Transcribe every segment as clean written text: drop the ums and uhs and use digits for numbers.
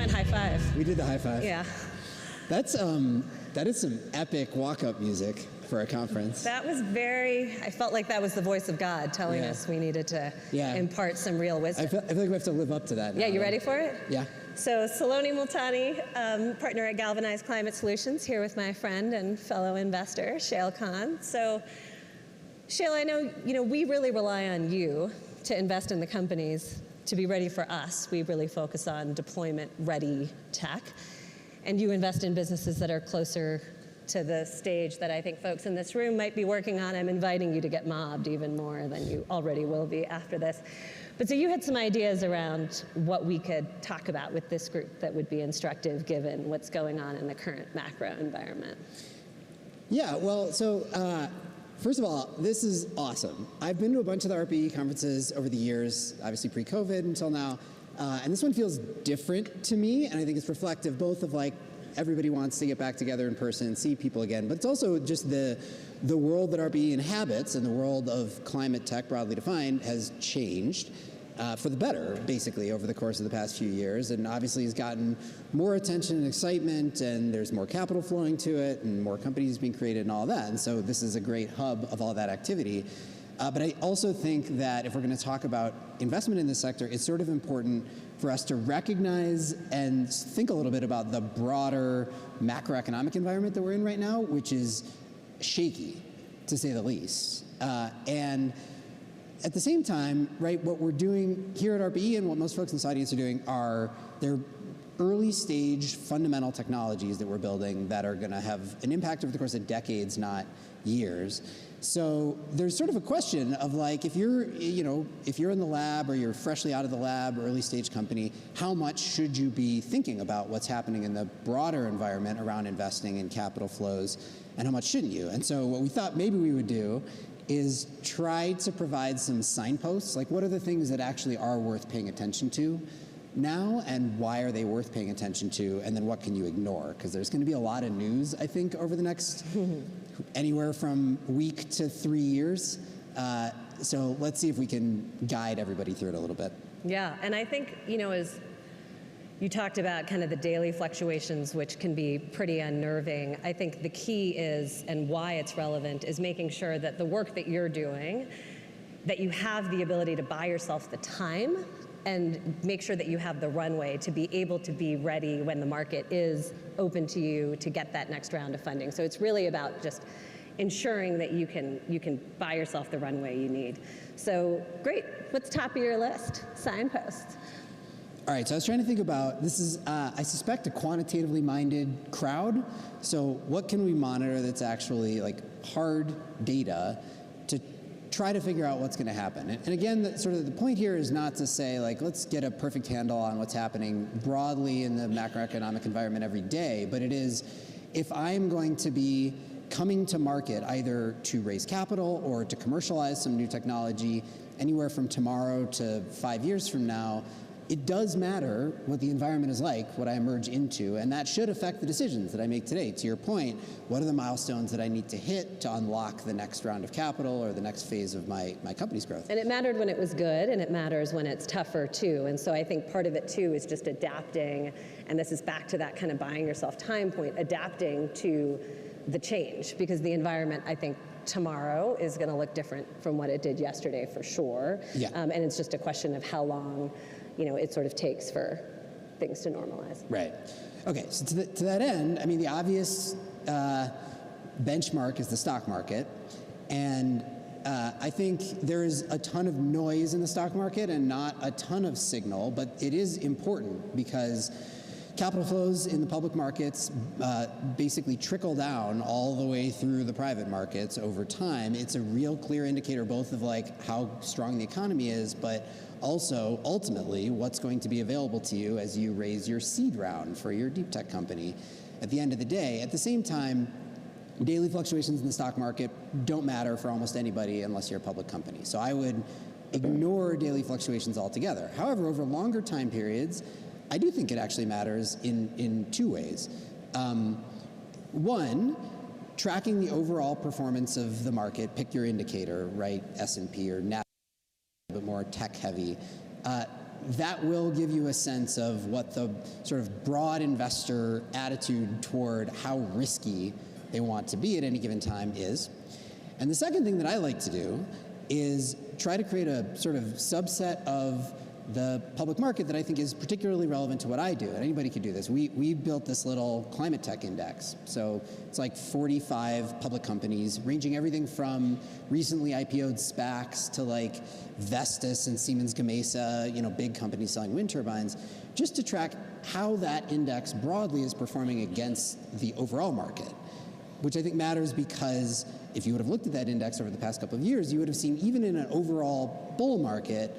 went high five. We did the high five. Yeah. That is some epic walk-up music for a conference. That was I felt like that was the voice of God telling us we needed to impart some real wisdom. I feel like we have to live up to that now. Yeah, you ready for it? Yeah. So Saloni Multani, partner at Galvanize Climate Solutions, here with my friend and fellow investor, Shayle Kann. So Shayle, I know we really rely on you to invest in the companies to be ready for us. We really focus on deployment-ready tech. And you invest in businesses that are closer to the stage that I think folks in this room might be working on. I'm inviting you to get mobbed even more than you already will be after this. But so you had some ideas around what we could talk about with this group that would be instructive given what's going on in the current macro environment. Yeah, well, so first of all, this is awesome. I've been to a bunch of the ARPA-E conferences over the years, obviously pre-COVID until now. And this one feels different to me, and I think it's reflective both of like everybody wants to get back together in person and see people again, but it's also just the world that ARPA-E inhabits and the world of climate tech broadly defined has changed for the better, basically, over the course of the past few years, and obviously has gotten more attention and excitement, and there's more capital flowing to it, and more companies being created and all that, and so this is a great hub of all that activity. But I also think that if we're going to talk about investment in this sector, it's sort of important for us to recognize and think a little bit about the broader macroeconomic environment that we're in right now, which is shaky, to say the least. And at the same time, right, what we're doing here at ARPA-E and what most folks in this audience are doing they're early stage fundamental technologies that we're building that are going to have an impact over the course of decades, not years. So there's sort of a question of like, if you're in the lab or you're freshly out of the lab, early stage company, how much should you be thinking about what's happening in the broader environment around investing in capital flows, and how much shouldn't you? And so what we thought maybe we would do is try to provide some signposts, like what are the things that actually are worth paying attention to now, and why are they worth paying attention to, and then what can you ignore? Because there's going to be a lot of news, I think, over the next anywhere from week to 3 years. So let's see if we can guide everybody through it a little bit. Yeah, and I think, as you talked about kind of the daily fluctuations, which can be pretty unnerving, I think the key is, and why it's relevant, is making sure that the work that you're doing, that you have the ability to buy yourself the time and make sure that you have the runway to be able to be ready when the market is open to you to get that next round of funding. So it's really about just ensuring that you can buy yourself the runway you need. So great, what's top of your list? Signposts. All right, so I was trying to think about, this is, I suspect, a quantitatively minded crowd. So what can we monitor that's actually like hard data to try to figure out what's going to happen? And again, the point here is not to say, like, let's get a perfect handle on what's happening broadly in the macroeconomic environment every day, but it is, if I'm going to be coming to market either to raise capital or to commercialize some new technology anywhere from tomorrow to 5 years from now, it does matter what the environment is like, what I emerge into, and that should affect the decisions that I make today. To your point, what are the milestones that I need to hit to unlock the next round of capital or the next phase of my company's growth? And it mattered when it was good, and it matters when it's tougher too. And so I think part of it too is just adapting, and this is back to that kind of buying yourself time point, adapting to the change, because the environment, I think, tomorrow is going to look different from what it did yesterday for sure. Yeah. And it's just a question of how long it sort of takes for things to normalize. Right. Okay, so to that end, I mean, the obvious benchmark is the stock market. And I think there is a ton of noise in the stock market and not a ton of signal, but it is important because capital flows in the public markets basically trickle down all the way through the private markets over time. It's a real clear indicator both of like how strong the economy is, but also ultimately what's going to be available to you as you raise your seed round for your deep tech company at the end of the day. At the same time, daily fluctuations in the stock market don't matter for almost anybody unless you're a public company. So I would ignore daily fluctuations altogether. However, over longer time periods, I do think it actually matters in two ways. One, tracking the overall performance of the market, pick your indicator, right, S&P or NASDAQ, but more tech heavy. that will give you a sense of what the sort of broad investor attitude toward how risky they want to be at any given time is. And the second thing that I like to do is try to create a sort of subset of the public market that I think is particularly relevant to what I do, and anybody could do this. We built this little climate tech index. So it's like 45 public companies, ranging everything from recently IPO'd SPACs to like Vestas and Siemens Gamesa, you know, big companies selling wind turbines, just to track how that index broadly is performing against the overall market, which I think matters because if you would have looked at that index over the past couple of years, you would have seen even in an overall bull market,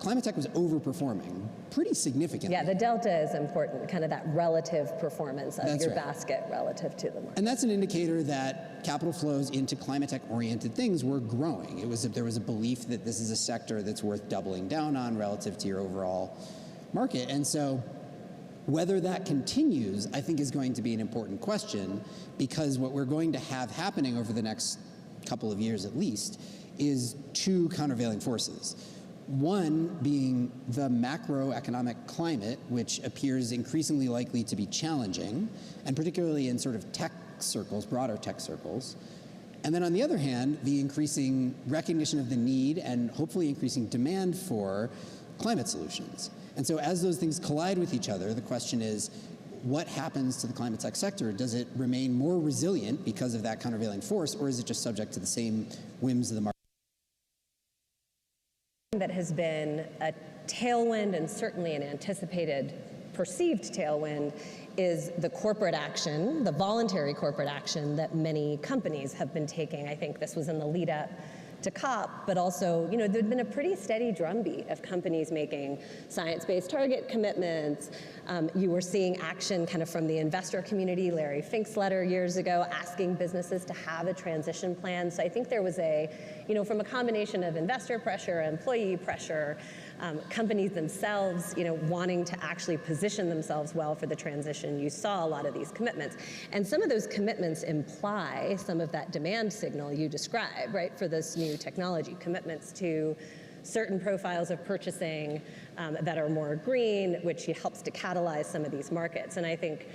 climate tech was overperforming pretty significantly. Yeah, the delta is important, kind of that relative performance of That's your right. basket relative to the market. And that's an indicator that capital flows into climate tech-oriented things were growing. There was a belief that this is a sector that's worth doubling down on relative to your overall market. And so whether that continues, I think, is going to be an important question, because what we're going to have happening over the next couple of years at least is two countervailing forces. One being the macroeconomic climate, which appears increasingly likely to be challenging, and particularly in sort of tech circles, broader tech circles. And then on the other hand, the increasing recognition of the need and hopefully increasing demand for climate solutions. And so as those things collide with each other, the question is, what happens to the climate tech sector? Does it remain more resilient because of that countervailing force, or is it just subject to the same whims of the market? That has been a tailwind, and certainly an anticipated perceived tailwind, is the corporate action, the voluntary corporate action that many companies have been taking. I think this was in the lead up to COP, but also, you know, there'd been a pretty steady drumbeat of companies making science-based target commitments. You were seeing action kind of from the investor community, Larry Fink's letter years ago, asking businesses to have a transition plan. So I think there was a, you know, from a combination of investor pressure, employee pressure, companies themselves, you know, wanting to actually position themselves well for the transition, you saw a lot of these commitments. And some of those commitments imply some of that demand signal you describe, right, for this new technology, commitments to certain profiles of purchasing that are more green, which helps to catalyze some of these markets. And I think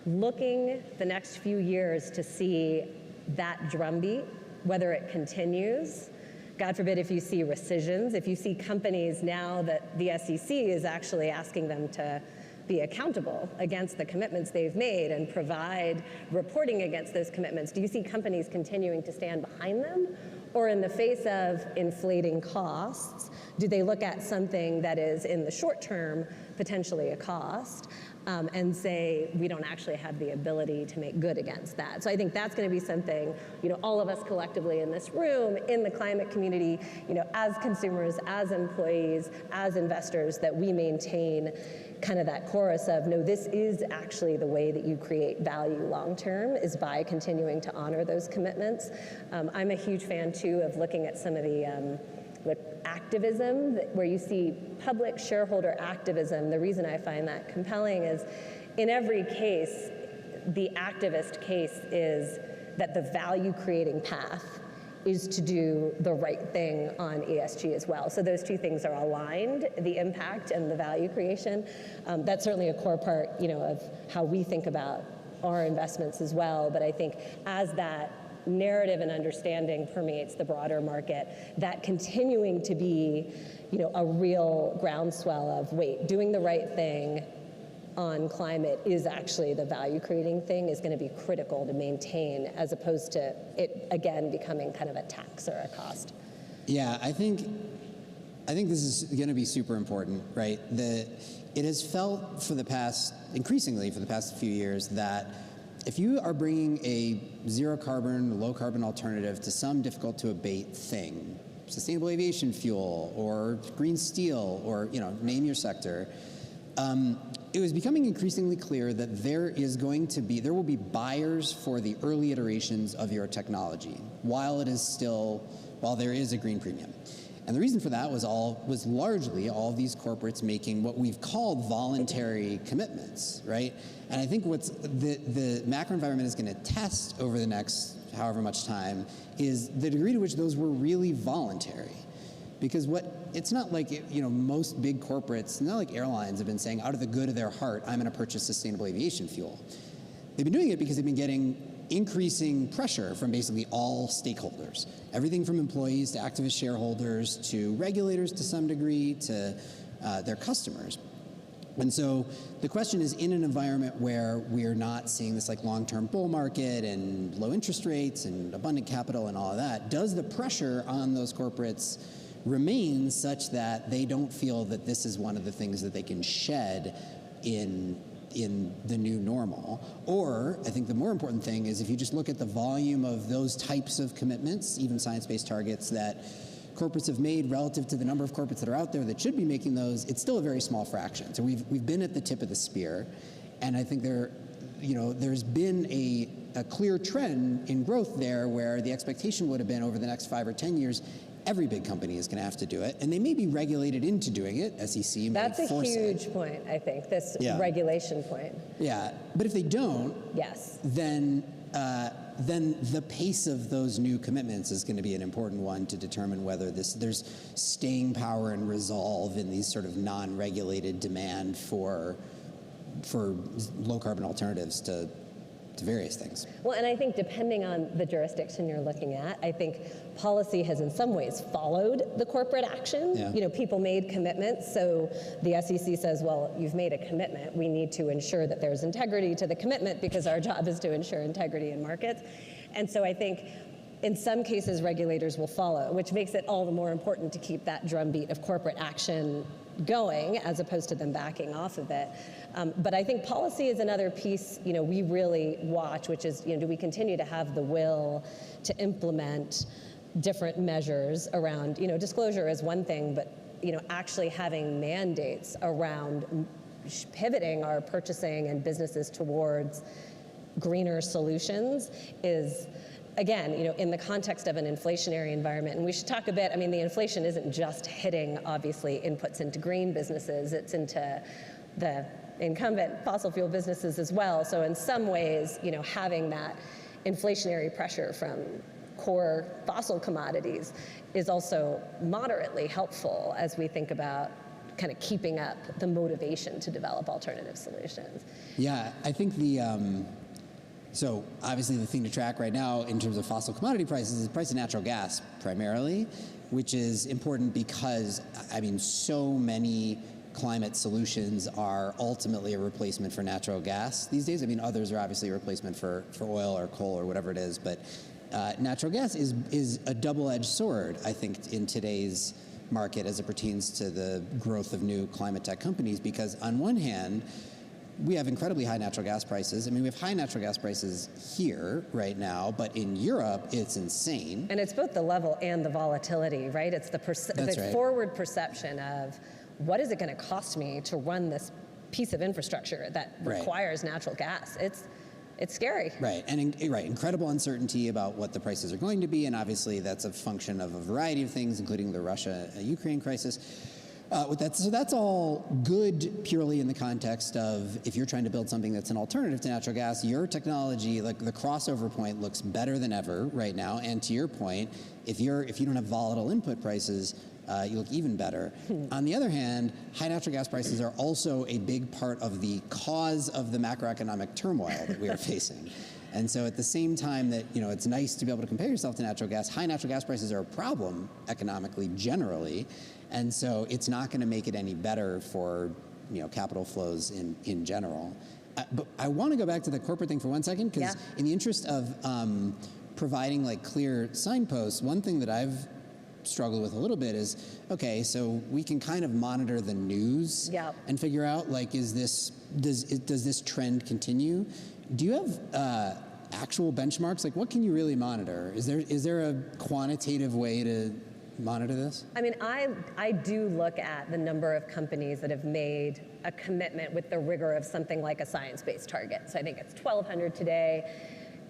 looking the next few years to see that drumbeat, whether it continues, God forbid if you see rescissions, if you see companies now that the SEC is actually asking them to be accountable against the commitments they've made and provide reporting against those commitments, do you see companies continuing to stand behind them? Or in the face of inflating costs, do they look at something that is in the short term potentially a cost and say, we don't actually have the ability to make good against that? So I think that's going to be something, you know, all of us collectively in this room, in the climate community, you know, as consumers, as employees, as investors, that we maintain kind of that chorus of, no, this is actually the way that you create value long term, is by continuing to honor those commitments. I'm a huge fan too of looking at some of the activism, where you see public shareholder activism. The reason I find that compelling is in every case, the activist case is that the value creating path is to do the right thing on ESG as well. So those two things are aligned, the impact and the value creation. That's certainly a core part, you know, of how we think about our investments as well. But I think as that narrative and understanding permeates the broader market, that continuing to be, you know, a real groundswell of, wait, doing the right thing on climate is actually the value creating thing, is going to be critical to maintain, as opposed to it again becoming kind of a tax or a cost. Yeah, I think this is going to be super important, right? It has felt increasingly for the past few years, that if you are bringing a zero carbon, low carbon alternative to some difficult to abate thing, sustainable aviation fuel or green steel, or, you know, name your sector, it was becoming increasingly clear that there will be buyers for the early iterations of your technology while there is a green premium. And the reason for that was largely all these corporates making what we've called voluntary commitments, right? And I think what's the macro environment is going to test over the next however much time is the degree to which those were really voluntary. Because it's not like, most big corporates, not like airlines have been saying out of the good of their heart, I'm going to purchase sustainable aviation fuel. They've been doing it because they've been getting increasing pressure from basically all stakeholders. Everything from employees to activist shareholders to regulators to some degree to their customers. And so the question is, in an environment where we're not seeing this like long-term bull market and low interest rates and abundant capital and all of that, does the pressure on those corporates remain such that they don't feel that this is one of the things that they can shed in the new normal? Or I think the more important thing is, if you just look at the volume of those types of commitments, even science-based targets that corporates have made relative to the number of corporates that are out there that should be making those, it's still a very small fraction. So we've been at the tip of the spear, and I think there's been a clear trend in growth there, where the expectation would have been over the next 5 or 10 years, every big company is going to have to do it, and they may be regulated into doing it. SEC may That's a force huge it. point, I think, this regulation point. Yeah, but if they don't, yes, then the pace of those new commitments is going to be an important one to determine whether there's staying power and resolve in these sort of non-regulated demand for low carbon alternatives to various things. Well, and I think depending on the jurisdiction you're looking at, I think policy has in some ways followed the corporate action. Yeah. People made commitments, so the SEC says, well, you've made a commitment. We need to ensure that there's integrity to the commitment, because our job is to ensure integrity in markets. And so I think in some cases regulators will follow, which makes it all the more important to keep that drumbeat of corporate action going, as opposed to them backing off of it. But I think policy is another piece, we really watch, which is, do we continue to have the will to implement different measures around, disclosure is one thing, but, actually having mandates around pivoting our purchasing and businesses towards greener solutions is, again, in the context of an inflationary environment. And we should talk a bit, the inflation isn't just hitting, obviously, inputs into green businesses, it's into the incumbent fossil fuel businesses as well. So in some ways, having that inflationary pressure from core fossil commodities is also moderately helpful as we think about kind of keeping up the motivation to develop alternative solutions. Yeah, I think so obviously the thing to track right now in terms of fossil commodity prices is the price of natural gas primarily, which is important because, so many climate solutions are ultimately a replacement for natural gas these days. Others are obviously a replacement for oil or coal or whatever it is, but natural gas is a double-edged sword, I think, in today's market as it pertains to the growth of new climate tech companies, because on one hand, we have incredibly high natural gas prices. We have high natural gas prices here right now, but in Europe, it's insane. And it's both the level and the volatility, right? It's the right. forward perception of what is it going to cost me to run this piece of infrastructure that requires natural gas. It's scary. Right, and incredible uncertainty about what the prices are going to be, and obviously that's a function of a variety of things, including the Russia-Ukraine crisis. So that's all good purely in the context of, if you're trying to build something that's an alternative to natural gas, your technology, like the crossover point, looks better than ever right now. And to your point, if you don't have volatile input prices, you look even better. On the other hand, high natural gas prices are also a big part of the cause of the macroeconomic turmoil that we are facing. And so at the same time that, it's nice to be able to compare yourself to natural gas, high natural gas prices are a problem economically generally. And so it's not going to make it any better for, capital flows in general. But I want to go back to the corporate thing for one second, because in the interest of providing clear signposts, one thing that I've struggled with a little bit is, okay, so we can kind of monitor the news and figure out, does this trend continue? Do you have actual benchmarks? What can you really monitor? Is there a quantitative way to monitor this? I do look at the number of companies that have made a commitment with the rigor of something like a science-based target. So I think it's 1,200 today.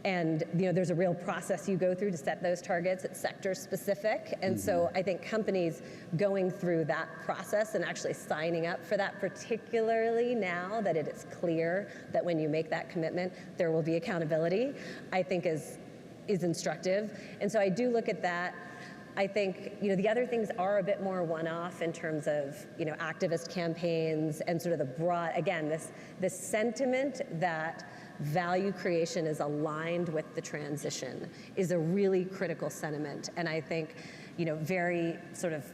And there's a real process you go through to set those targets. It's sector specific. And so I think companies going through that process and actually signing up for that, particularly now that it is clear that when you make that commitment, there will be accountability, I think is instructive. And so I do look at that. I think the other things are a bit more one-off in terms of activist campaigns and sort of the broad, again, this sentiment that value creation is aligned with the transition is a really critical sentiment. And I think very sort of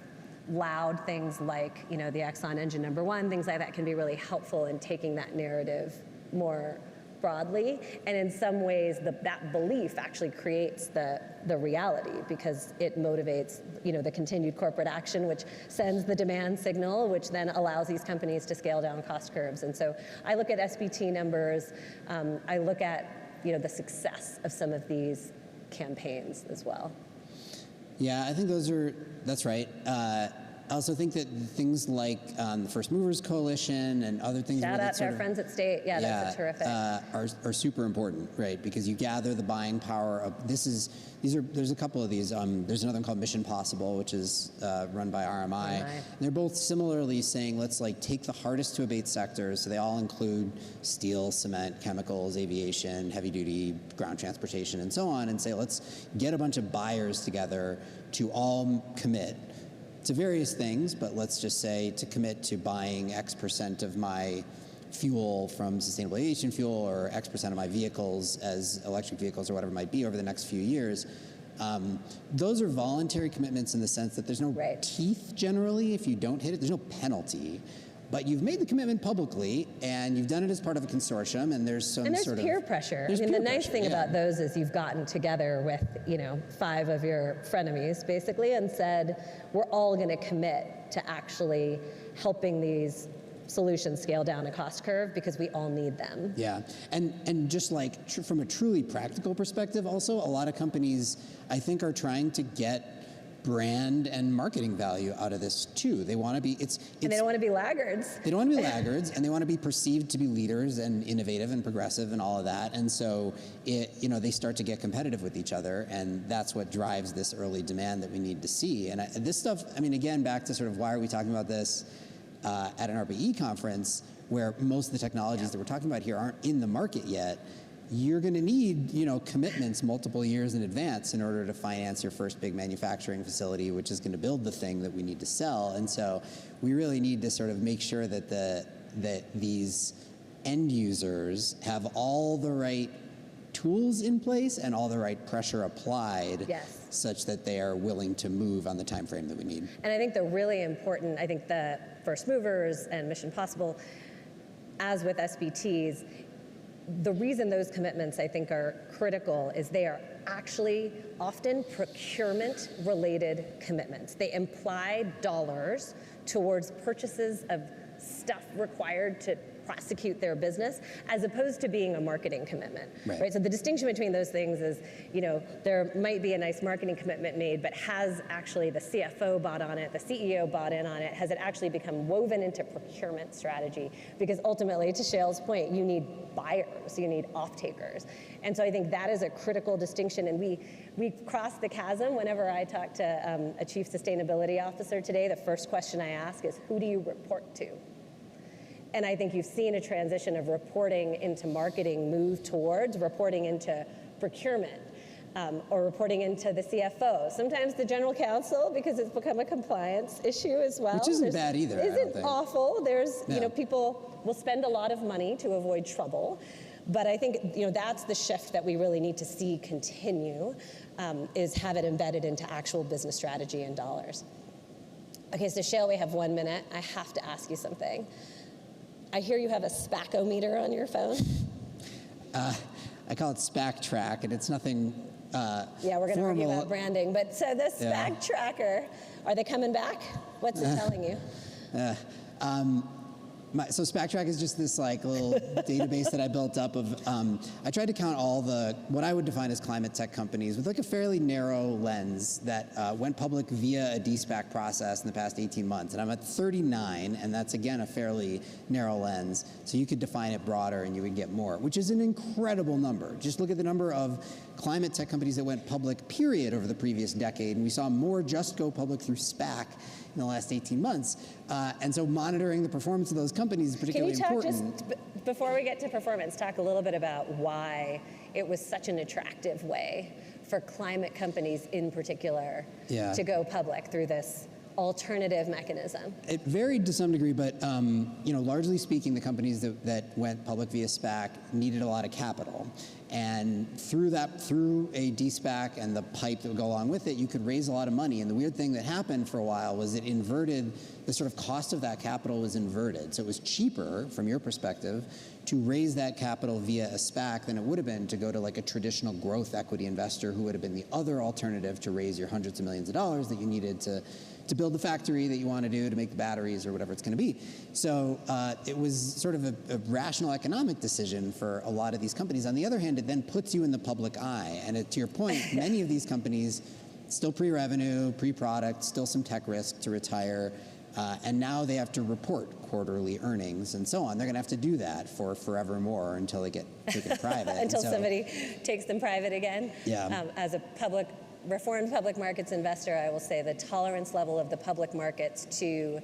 loud things like the Exxon engine number one, things like that can be really helpful in taking that narrative more broadly, and in some ways that belief actually creates the reality, because it motivates the continued corporate action, which sends the demand signal, which then allows these companies to scale down cost curves. And so I look at SBT numbers, I look at the success of some of these campaigns as well. Yeah, I think that's right. I also think that things like the First Movers Coalition and other things. Shout out to our friends at State. Yeah, that's terrific. Are super important, right? Because you gather the buying power of there's a couple of these. There's another one called Mission Possible, which is run by RMI. And they're both similarly saying, let's take the hardest to abate sectors. So they all include steel, cement, chemicals, aviation, heavy duty, ground transportation, and so on, and say, let's get a bunch of buyers together to all commit to various things, but let's just say to commit to buying X% of my fuel from sustainable aviation fuel, or X% of my vehicles as electric vehicles, or whatever it might be, over the next few years. Those are voluntary commitments in the sense that there's no teeth generally if you don't hit it. There's no penalty. But you've made the commitment publicly, and you've done it as part of a consortium, and there's some sort of peer pressure. I mean, the nice thing about those is you've gotten together with 5 of your frenemies, basically, and said, we're all going to commit to actually helping these solutions scale down a cost curve, because we all need them. Yeah, and just from a truly practical perspective, also, a lot of companies, I think, are trying to get brand and marketing value out of this too. They want to be, and they don't want to be laggards. They don't want to be laggards, and they want to be perceived to be leaders and innovative and progressive and all of that. And so they start to get competitive with each other, and that's what drives this early demand that we need to see. And this stuff, I mean, again, back to sort of why are we talking about this at an ARPA-E conference, where most of the technologies that we're talking about here aren't in the market yet. You're going to need, commitments multiple years in advance in order to finance your first big manufacturing facility, which is going to build the thing that we need to sell. And so we really need to sort of make sure that that these end users have all the right tools in place and all the right pressure applied, such that they are willing to move on the time frame that we need. And I think the really important, the First Movers and Mission Possible, as with SBTs, the reason those commitments, I think, are critical is they are actually often procurement-related commitments. They imply dollars towards purchases of stuff required to prosecute their business, as opposed to being a marketing commitment, right? So the distinction between those things is, there might be a nice marketing commitment made, but has actually the CFO bought on it, the CEO bought in on it, has it actually become woven into procurement strategy? Because ultimately, to Shayle's point, you need buyers, you need off-takers. And so I think that is a critical distinction, and we cross the chasm. Whenever I talk to a chief sustainability officer today, the first question I ask is, who do you report to? And I think you've seen a transition of reporting into marketing move towards reporting into procurement, or reporting into the CFO. Sometimes the general counsel, because it's become a compliance issue as well. Which isn't bad either. Isn't awful. There's, people will spend a lot of money to avoid trouble. But I think, that's the shift that we really need to see continue, is have it embedded into actual business strategy and dollars. Okay, so Shayle, we have 1 minute. I have to ask you something. I hear you have a SPAC-o-meter on your phone. I call it SPAC Track, and it's nothing yeah, we're going to argue about branding. But so this SPAC tracker, are they coming back? What's it telling you? So SPAC Track is just this little database that I built up of, I tried to count all what I would define as climate tech companies with a fairly narrow lens that went public via a de-SPAC process in the past 18 months. And I'm at 39, and that's again a fairly narrow lens. So you could define it broader and you would get more, which is an incredible number. Just look at the number of climate tech companies that went public, period, over the previous decade. And we saw more just go public through SPAC in the last 18 months. And so monitoring the performance of those companies is particularly important. Can you talk, before we get to performance, talk a little bit about why it was such an attractive way for climate companies in particular Yeah. to go public through this alternative mechanism? It varied to some degree, but largely speaking, the companies that went public via SPAC needed a lot of capital. And through a de-SPAC and the pipe that would go along with it, you could raise a lot of money. And the weird thing that happened for a while was it inverted, the sort of cost of that capital was inverted. So it was cheaper, from your perspective, to raise that capital via a SPAC than it would have been to go to like a traditional growth equity investor who would have been the other alternative to raise your hundreds of millions of dollars that you needed to build the factory that you want to do, to make the batteries or whatever it's going to be. So it was sort of a rational economic decision for a lot of these companies. On the other hand, it then puts you in the public eye. And to your point, many of these companies still pre-revenue, pre-product, still some tech risk to retire. And now they have to report quarterly earnings and so on. They're going to have to do that for forevermore until they get taken private. until somebody takes them private again. Yeah. As a reformed public markets investor, I will say the tolerance level of the public markets to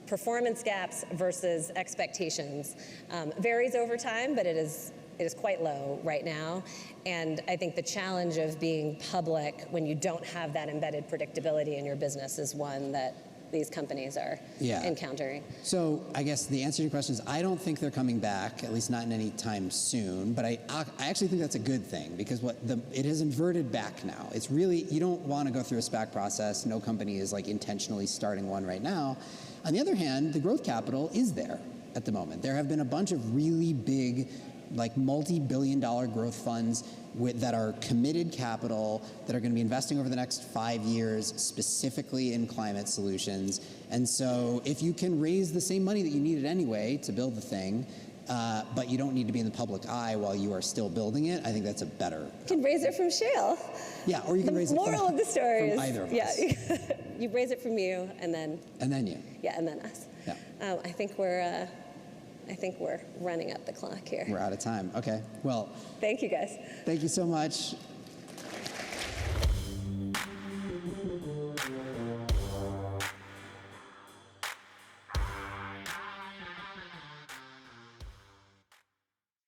performance gaps versus expectations varies over time, but it is quite low right now. And I think the challenge of being public when you don't have that embedded predictability in your business is one that these companies are encountering. So I guess the answer to your question is I don't think they're coming back, at least not in any time soon, but I actually think that's a good thing because it has inverted back now. It's really, you don't want to go through a SPAC process. No company is like intentionally starting one right now. On the other hand, the growth capital is there at the moment. There have been a bunch of really big, like multi-billion-dollar growth funds that are committed capital that are going to be investing over the next 5 years specifically in climate solutions. And so if you can raise the same money that you needed anyway to build the thing, but you don't need to be in the public eye while you are still building it, I think that's a better. You can raise it from Shayle. Yeah, or you can raise it from of the story from either of us. Yeah, you raise it from you and then. And then you. Yeah, and then us. Yeah. I think we're running up the clock here. We're out of time. Okay. Well. Thank you guys. Thank you so much.